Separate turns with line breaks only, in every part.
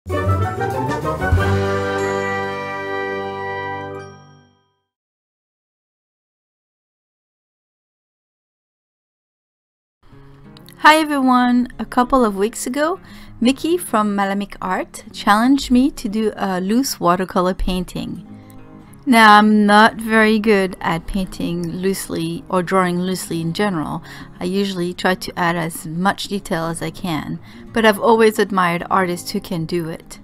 Hi everyone! A couple of weeks ago, Mickey from Malamic Art challenged me to do a loose watercolor painting. Now, I'm not very good at painting loosely or drawing loosely in general. I usually try to add as much detail as I can, but I've always admired artists who can do it.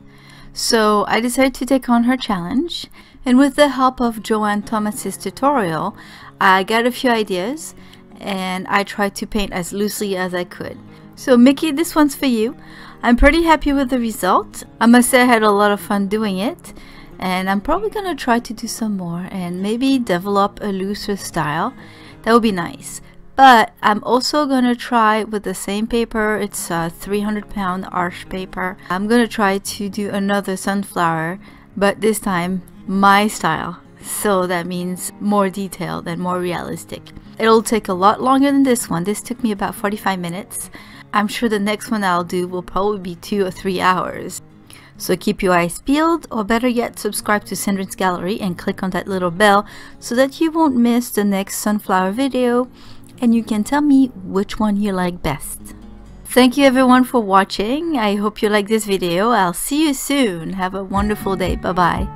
So I decided to take on her challenge, and with the help of Joanne Thomas's tutorial, I got a few ideas and I tried to paint as loosely as I could. So Mickey, this one's for you. I'm pretty happy with the result. I must say I had a lot of fun doing it, and I'm probably gonna try to do some more and maybe develop a looser style. That would be nice. But I'm also gonna try with the same paper. It's a 300-pound arch paper. I'm gonna try to do another sunflower, but this time my style. So that means more detailed and more realistic. It'll take a lot longer than this one. This took me about 45 minutes. I'm sure the next one I'll do will probably be 2 or 3 hours. So keep your eyes peeled, or better yet, subscribe to Sandrine's Gallery and click on that little bell so that you won't miss the next sunflower video, and you can tell me which one you like best. Thank you everyone for watching. I hope you like this video. I'll see you soon. Have a wonderful day. Bye bye.